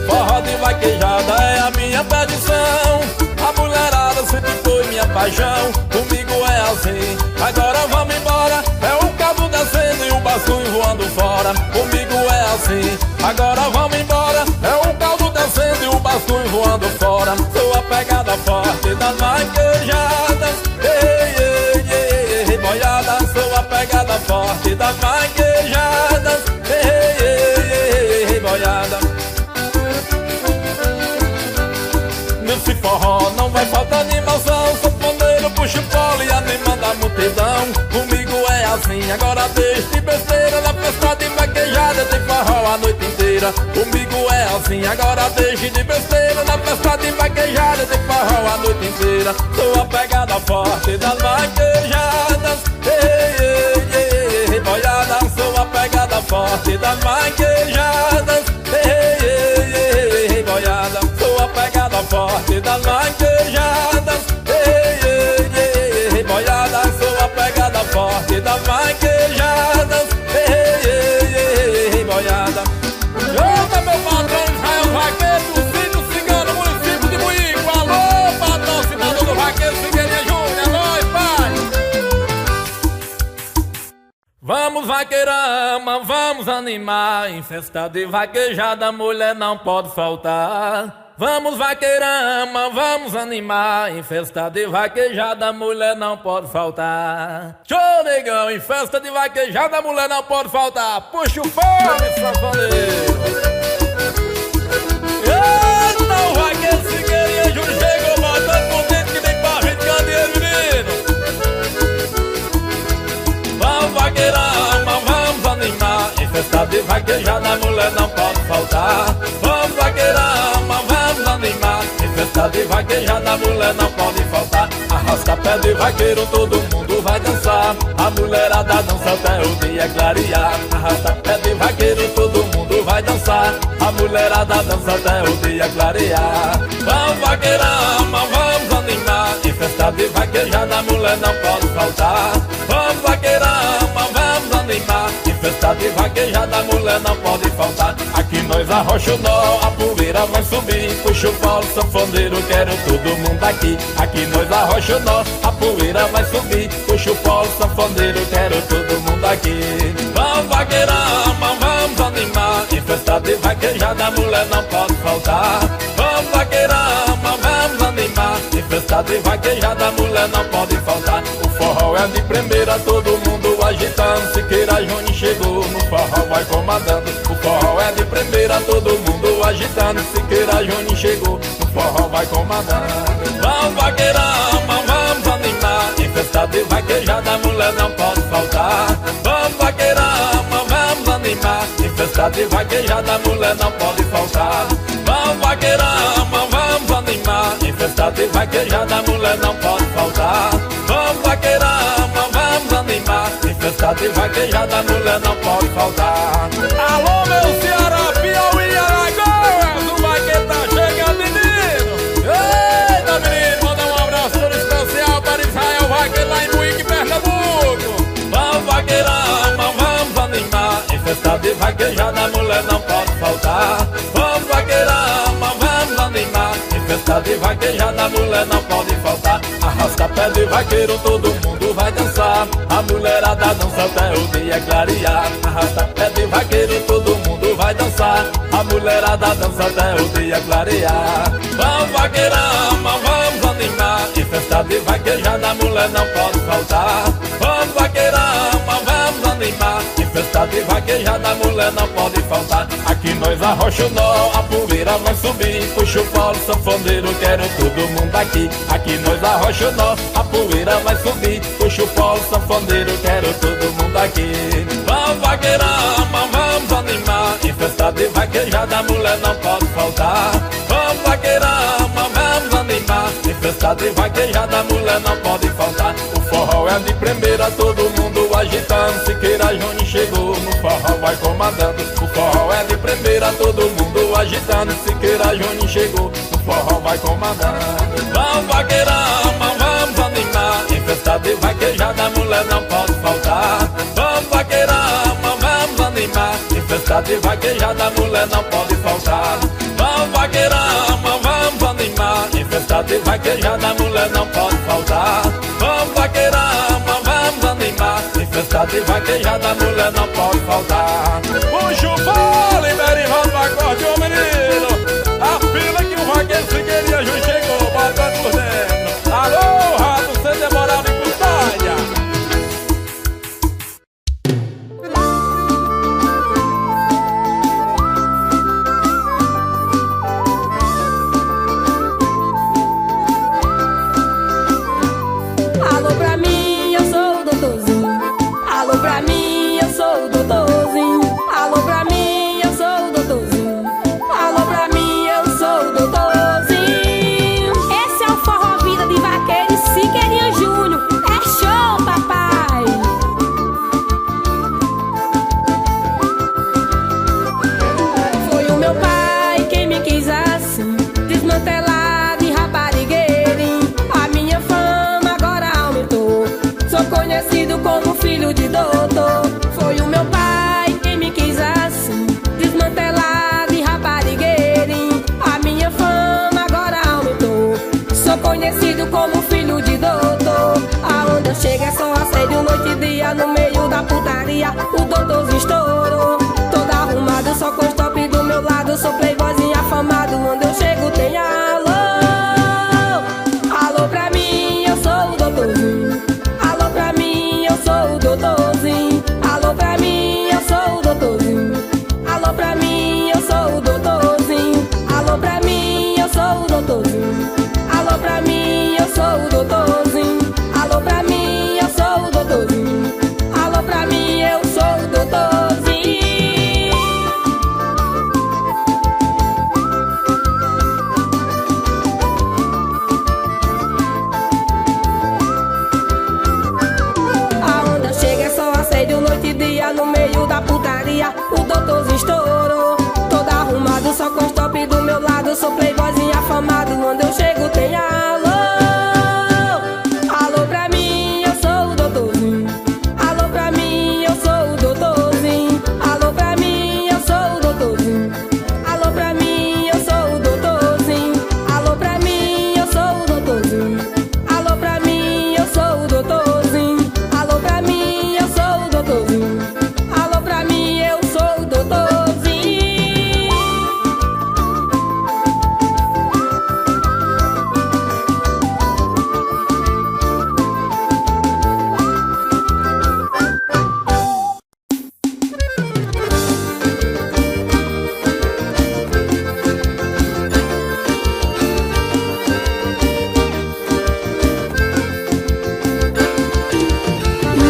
Forró de vaquejada é a minha tradição, a mulherada sempre foi minha paixão. Comigo é assim, agora vamos embora, é um cabo descendo e um basculho voando fora. Comigo é assim, agora vamos embora, é um caldo descendo e um basculho voando fora. Sou a pegada forte das vaquejadas, ei, ei, ei, ei, boiada. Sou a pegada forte das vaquejadas, ei, ei, ei, boiada. Nesse forró não vai faltar animação, sanfoneiro puxa o polo e animando a multidão. Comigo é assim, agora deixa de besteira, na festa de vaquejada tem forró a noite inteira. Comigo é assim, assim, agora deixe de besteira. Na festa de vaquejada, de forró a noite inteira. Sou a pegada forte das vaquejadas. Ei, ei, ei, ei, boiada. Sou a pegada forte das vaquejadas. Ei, ei, ei, ei, boiada. Sou a pegada forte das vaquejadas. Ei, ei, ei, ei, boiada. Sou a pegada forte das vaquejadas. Ei, ei, ei, ei, boiada. Joga meu patrão Israel Vaqueiro do Sítio Cigano, município de Buíco. Alô, patrocinador do Vaqueiro Figueirinha Júnior, é nóis, pai. Vamos vaqueirama, vamos animar. Em festa de vaquejada, mulher não pode faltar. Vamos vaqueirama, vamos animar. Em festa de vaquejada, mulher não pode faltar. Show, negão, em festa de vaquejada, mulher não pode faltar. Puxa o fone, sanfoneiro. Eita, o Vaqueiro Figueirinha Júnior chegou, botando contente que nem barra de candeeiro, menino. Vamos vaqueirama, vamos animar. Em festa de vaquejada, mulher não pode faltar. Vamos vaqueirama, vamos animar. Em festa de vaquejada, mulher não pode faltar. Arrasta pé de vaqueiro, todo mundo vai dançar. A mulherada dança até o dia clarear. Arrasta pé de vaqueiro, todo mundo vai dançar. A mulherada dança até o dia clarear. Vamos vaqueirama, vamos animar. Em festa de vaquejada, mulher não pode faltar. Vamos vaqueirama, vamos animar. Em festa de vaquejada, mulher não pode faltar. Aqui nós arrocha o nó, a poeira vai subir. Puxa o pau, sanfoneiro, quero todo mundo aqui. Aqui nós arrocha o nó, a poeira vai subir. Puxa o pau, sanfoneiro, quero todo mundo aqui. Vamos vaqueirama, vamos animar. Em festa de vaquejada, mulher não pode faltar. Vamos vaqueirama, vamos animar. Em festa de vaquejada, mulher não pode faltar. O forró é de primeira, todo mundo agitando. Siqueira Júnior chegou, no forró vai comandando. O forró é de primeira, todo mundo agitando. Siqueira Júnior chegou, no forró vai comandando. Vamos vaqueirama, vamos animar. Em festa de vaquejada, mulher não pode faltar. Vamos vaqueirama, vamos animar. Em festa de vaquejada, mulher não pode faltar. Vamos vaqueirama, vamos animar. Em festa de vaquejada, mulher não pode faltar. Vamos vaqueirama, vamos animar. Em festa de vaquejada, mulher não pode faltar. Alô, meu Ceará, Piauí, Alagoas, o vaqueiro tá chegando, menino. Eita, menino, manda um abraço todo especial para Israel Vaqueiro lá em Buíque, Pernambuco. Vamos vaqueirama, vamos animar. Em festa de vaquejada, mulher não pode faltar. Vamos vaqueirama, vamos animar. Em festa de vaquejada, mulher não pode faltar. Arrasta pé de vaqueiro, todo mundo vai dançar. A mulherada dança até o dia clarear. Arrasta pé de vaqueiro, todo mundo vai dançar. A mulherada dança até o dia clarear. Vamos vaqueirama, vamos animar. Em festa de vaquejada, mulher não pode faltar. Vamos vaqueirama, vamos animar. Em festa de vaquejada, mulher não pode faltar. Aqui nós arrocha o nó, a poeira vai subir. Puxa o pau, sanfoneiro, quero todo mundo aqui. Aqui nós arrocha o nó, a poeira vai subir. Puxa o pau, sanfoneiro, quero todo mundo aqui. Vamos vaqueirama, vamos animar. Em festa de vaquejada, mulher não pode faltar. Vamos vaqueirama, vamos animar. Em festa de vaquejada, mulher não pode faltar. O forró é de primeira, todo mundo agitando. Siqueira Júnior chegou, no forró vai comandando. O forró é de primeira, todo mundo agitando. Siqueira Júnior chegou, no forró vai comandando. Vamos vaqueirama, vamos animar. Em festa de vaquejada, mulher não pode faltar. Vamos vaqueirama, vamos animar. Em festa de vaquejada, mulher não pode faltar. Vamos vaqueirama, vamos animar. Em festa de vaquejada, mulher não pode faltar. Vamos vaqueirama, vamos animar. Em festa de vaquejada, mulher não pode faltar. Puxa o pau, libere roda, acorde, ô menino. A fila que o Vaqueiro Figueirinha Júnior chegou, botando por dentro. Alô, rato, sem demorado em Custaia. Alô pra mim, eu sou o doutorzinho. Alô pra mim, eu sou o doutorzinho. Alô pra mim, putaria, o doutorzinho estourou. Todo arrumado, só com stop do meu lado. Sou playboyzinho afamado, onde eu chego tem alô. Alô pra mim, eu sou o doutorzinho. Alô pra mim, eu sou o doutorzinho. Alô pra mim, eu sou o doutorzinho. Alô pra mim, eu sou o doutorzinho. Alô pra mim, eu sou o doutorzinho. Alô pra mim, eu sou o doutorzinho. Alô pra mim, eu sou o doutorzinho. Alô pra mim, eu sou o doutorzinho. Aonde eu chego é só assédio noite e dia. No meio da putaria, o doutorzinho estourou. Todo arrumado, só com stop do meu lado. Sou playboyzinho afamado, onde eu chego tem alô. Alô pra mim, eu sou o doutorzinho. Alô pra mim, eu sou o doutorzinho. Alô pra mim, eu sou o doutorzinho. Alô pra mim, eu sou o doutorzinho. Alô pra mim, eu sou o doutorzinho. Alô pra mim, eu sou o doutorzinho. Alô pra mim, eu sou o doutorzinho. Alô pra mim, eu sou o doutorzinho.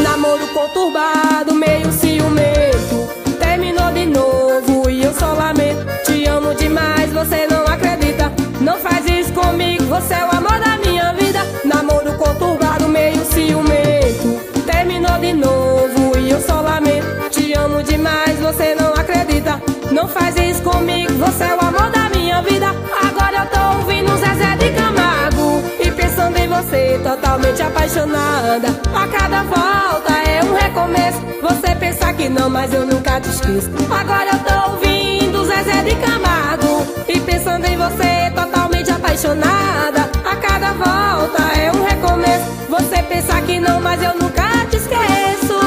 Namoro conturbado, meio ciumento. Terminou de novo e eu só lamento. Te amo demais, você não acredita. Não faz isso comigo, você é o amor da minha vida. Namoro conturbado, meio ciumento. Terminou de novo e eu só lamento. Te amo demais, você não acredita. Não faz isso comigo, você é o amor da minha vida. Agora eu tô ouvindo Zezé de Camargo e pensando em você, totalmente apaixonada. A cada volta é um recomeço. Você pensa que não, mas eu nunca te esqueço. Agora eu tô ouvindo Zezé de Camargo e pensando em você, totalmente apaixonada. A cada volta é um recomeço. Você pensa que não, mas eu nunca te esqueço.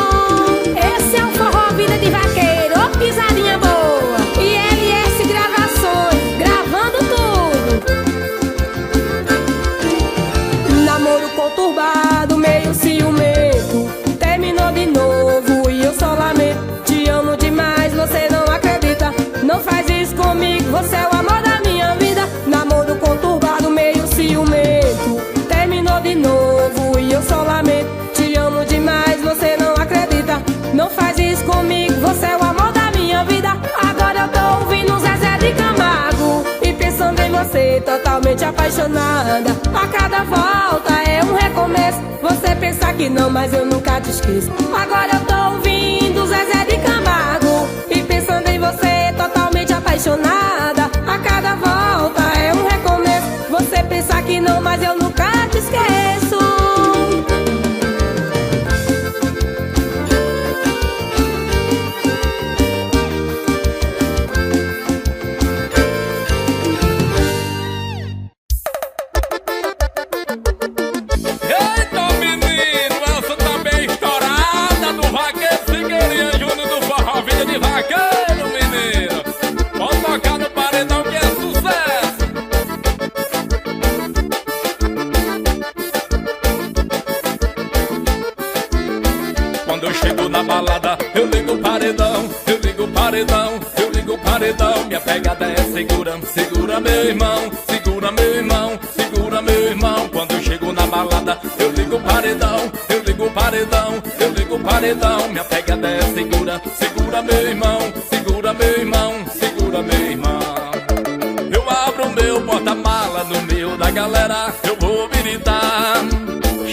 Esse é o Forró Vida de Vaqueiro, ô pisadinha boa. E LS Gravações, gravando tudo. Namoro conturbado, meio ciumento. Terminou de novo e eu só lamento. Te amo demais, você não acredita. Não faz isso comigo, você é o amor da minha vida. Namoro conturbado, meio ciumento. Terminou de novo e eu só lamento. Te amo demais, você não acredita. Não faz isso comigo, você é o amor da minha vida. Agora eu tô ouvindo Zezé de Camargo e pensando em você, totalmente apaixonada. A cada volta é um recomeço. Você pensa que não, mas eu nunca te esqueço. Agora eu tô ouvindo Zezé de Camargo e pensando em você, totalmente apaixonada. A cada volta é um recomeço. Você pensa que não, mas eu nunca te esqueço. Eita, menino, essa tá bem estourada do Vaqueiro Figueirinha Júnior do Forró Vida de Vaqueiro, menino. Vamos tocar no paredão que é sucesso. Quando eu chego na balada, eu ligo o paredão, eu ligo o paredão, eu ligo o paredão. Minha pegada é segura, segura meu irmão, segura meu irmão, segura meu irmão. Quando eu chego na balada, eu ligo o paredão, eu ligo o paredão, eu ligo o paredão. Minha pegada é segura, segura meu irmão, segura meu irmão, segura meu irmão. Eu abro meu porta-mala no meio da galera, eu vou gritar.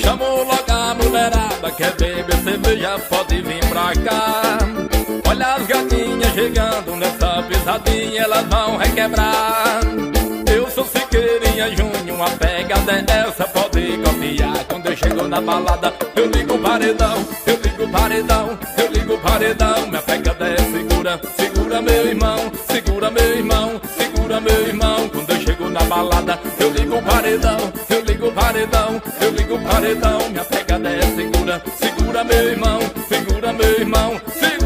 Chamo logo a mulherada, quer beber cerveja, pode vir pra cá. Olha as gatinhas chegando nessa pisadinha, elas vão requebrar. Eu sou Siqueirinha Júnior, a pegada é essa, pode confiar. Quando eu chego na balada, eu ligo o paredão, eu ligo o paredão, eu ligo o paredão. Minha pegada é segura, segura meu irmão, segura meu irmão, segura meu irmão. Quando eu chego na balada, eu ligo o paredão, eu ligo o paredão, eu ligo o paredão. Minha pegada é segura, segura meu irmão, segura meu irmão, segura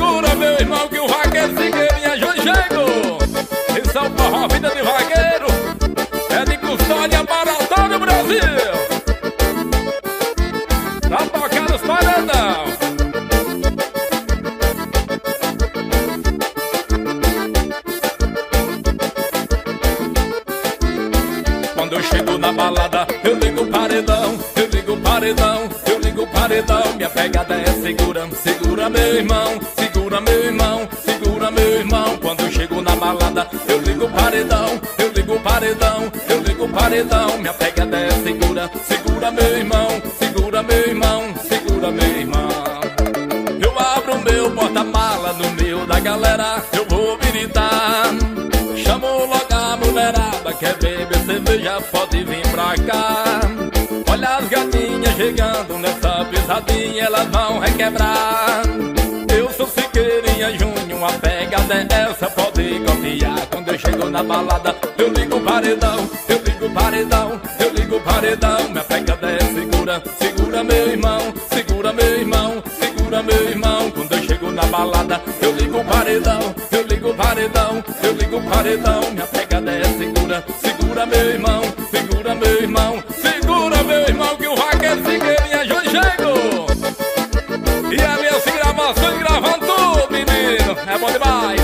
paredão, eu ligo o paredão, eu ligo o paredão. Minha pegada é segura, segura meu irmão, segura meu irmão, segura meu irmão. Quando eu chego na balada, eu ligo o paredão, eu ligo o paredão, eu ligo o paredão. Minha pegada é segura, segura meu irmão, segura meu irmão, segura meu irmão. Eu abro meu porta-mala no meio da galera, eu vou gritar. Chamo logo a mulherada, quer beber cerveja, pode vir pra cá. Olha as gatinhas chegando nessa pisadinha, elas vão requebrar. Eu sou Siqueirinha Júnior, a pegada é essa, pode confiar. Quando eu chego na balada, eu ligo o paredão, eu ligo o paredão, eu ligo o paredão. Minha pegada é segura, segura meu irmão, segura meu irmão, segura meu irmão. Quando eu chego na balada, eu ligo o paredão, eu ligo o paredão, eu ligo o paredão. Minha pegada é segura, segura meu irmão, segura meu irmão, segura meu irmão, que o vaqueiro Siqueirinha Júnior chegou. E a minha gravação gravando tudo, menino, é bom demais.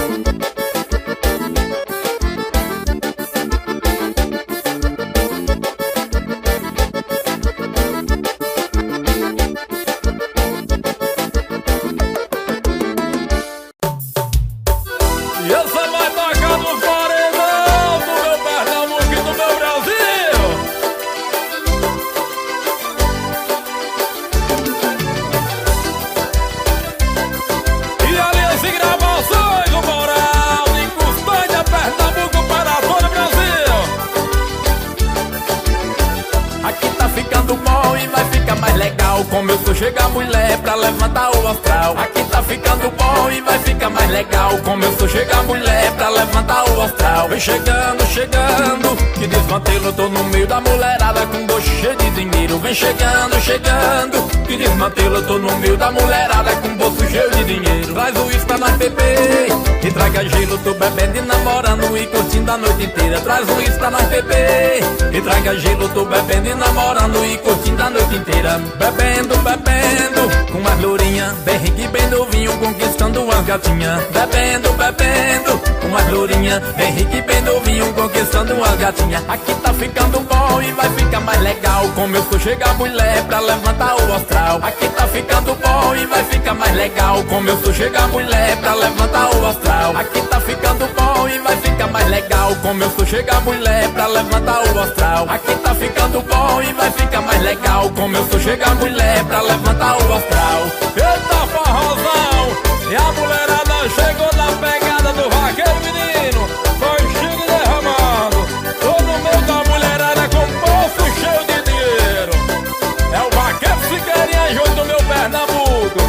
E essa vai tocar no paredão do meu Pernambuco e do meu Brasil. E aliás, em gravações, o Moral de Custanha, Pernambuco para todo o Brasil. Aqui tá ficando bom e vai ficar mais legal. Começou a chegar mulher pra levantar o astral. Aqui tá ficando bom e vai ficar mais legal. Começou a chegar mulher pra levantar o astral. Vem chegando, chegando, que desmantelo, tô no meio da mulherada com bolso cheio de dinheiro. Vem chegando, chegando, que desmantelo, tô no meio da mulherada com bolso cheio de dinheiro. Traz o uísque pra nós beber e traga gelo, tô bebendo e namorando e curtindo a noite inteira. Traz o uísque pra nós beber e traga gelo, tô bebendo e namorando e curtindo a noite inteira. Bebendo, bebendo, com as lourinhas, bem rico e bem novinho, conquistando umas gatinhas. Bebendo, bebendo, com as lourinhas, bem rico e bem novinho, conquistando umas gatinhas. Aqui tá ficando bom e vai ficar mais legal. Começou a chegar mulher pra levantar o astral. Aqui tá ficando bom e vai ficar mais legal. Começou a chegar mulher pra levantar o astral. Aqui tá ficando bom e vai ficar mais legal. Começou a chegar mulher pra levantar o astral. Aqui tá ficando bom e vai ficar mais legal. Começou a chegar mulher pra levantar o astral. Eita forrozão! E a mulherada chegou na pegada do vaqueiro, menino. Foi chique derramando. Todo mundo da mulherada com bolso cheio de dinheiro. É o vaqueiro Siqueirinha Júnior do meu Pernambuco.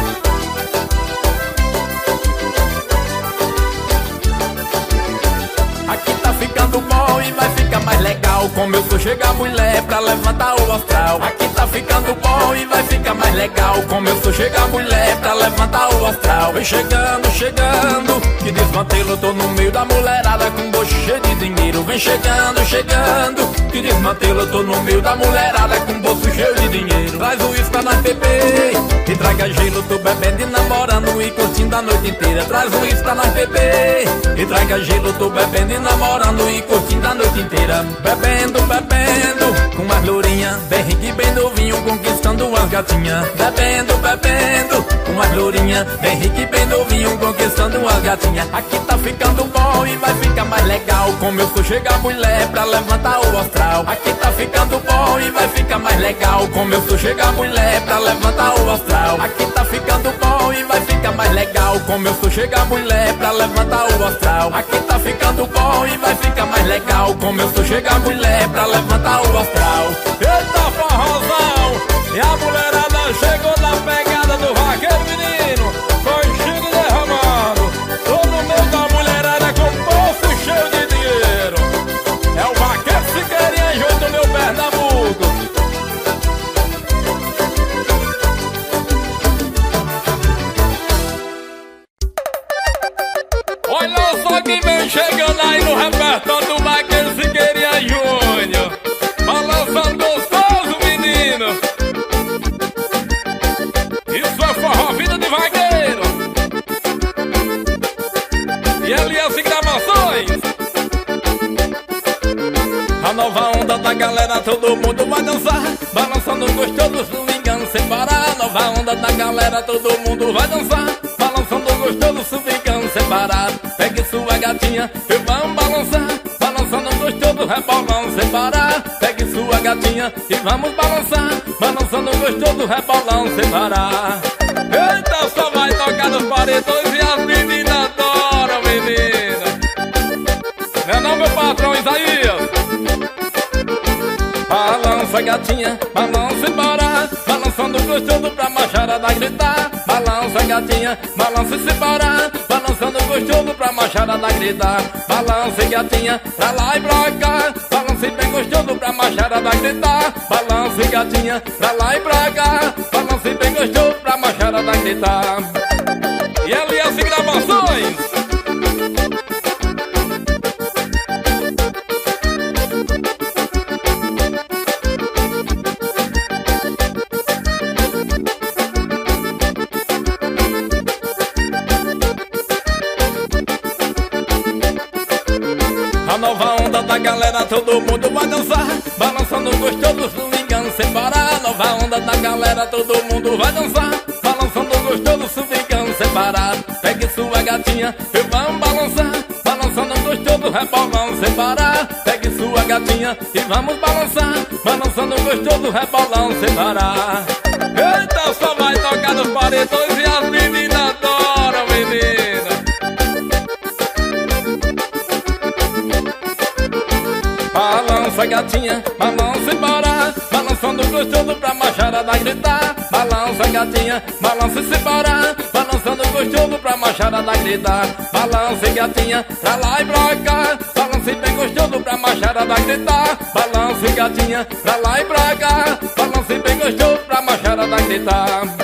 Aqui tá ficando bom e vai ficar mais legal. Começou a chegar mulher pra levantar o astral. Aqui tá ficando bom e vai ficar mais legal. Começou a chegar mulher pra levantar o astral. Vem chegando, chegando, que desmantelo, tô no meio da mulherada com bolso cheio de dinheiro. Vem chegando, chegando, que desmantelo, tô no meio da mulherada com bolso cheio de dinheiro. Traz o uísque pra nós beber e traga gelo, tô bebendo e namorando e curtindo a noite inteira. Traz o uísque pra nós beber e traga gelo, tô bebendo e namorando e curtindo a noite inteira. Bebendo, bebendo, com as lourinhas, bem rico e bem novinho, conquistando as gatinhas. Bebendo, bebendo, com as lourinhas, bem rico e bem novinho, conquistando as gatinhas. Aqui tá ficando bom e vai ficar mais legal. Começou a chegar mulher pra levantar o astral. Aqui tá ficando bom e vai ficar mais legal. Começou a chegar mulher pra levantar o astral. Aqui tá ficando bom e vai ficar mais legal. Começou a chegar mulher pra levantar o astral. Aqui tá ficando bom e vai ficar mais legal. Começou a chegar mulher pra levantar o astral. Eita forrozão! E a mulherada chegou na pegada do vaqueiro, menino. Foi chique derramando. Tô no meio da mulherada com bolso cheio de dinheiro. É o vaqueiro Siqueirinha Júnior do meu Pernambuco. Olha só quem vem chegando aí no repertório do vaqueiro Siqueirinha Júnior. Balançando gostoso, menino. Isso é forró, vida de vaqueiro. E Elias Gravações. A nova onda da galera, todo mundo vai dançar. balançando gostoso, swingando sem parar. Nova onda da galera, todo mundo vai dançar, balançando gostoso, swingando sem parar. Pegue sua gatinha e vamos balançar, balançando gostoso, rebolando sem parar. Pegue sua gatinha e vamos balançar, balançando gostoso, rebolando sem parar. Eita, só vai tocar nos paredões e as meninas adoram, menina. Não é não, meu patrão Isaías? Balança gatinha, balança e bora, balançando gostoso pra macharada gritar. Balança gatinha, balança e se bora, balançando gostoso pra macharada gritar. Balança gatinha, pra lá e pra cá, balança bem gostoso pra macharada gritar. Balança gatinha, pra lá e pra cá, balança bem gostoso pra macharada gritar. E LS Gravações. A nova onda da galera, todo mundo vai dançar, balançando gostoso, swingando sem parar. Nova onda da galera, todo mundo vai dançar, balançando gostoso, swingando sem parar. Pegue sua gatinha e vamos balançar, balançando gostoso, rebolando sem parar. Pegue sua gatinha e vamos balançar, balançando gostoso, rebolando sem parar. Eita, só vai tocar nos paredões e as meninas adoram, menina. Balança gatinha, balança e bora, balançando gostoso pra macharada gritar. Balança gatinha, balança e se bora, balançando gostoso pra macharada gritar. Balança gatinha, pra lá e pra cá, balança bem gostoso pra macharada gritar. Balança gatinha, pra lá e pra cá, balança bem gostoso pra macharada gritar.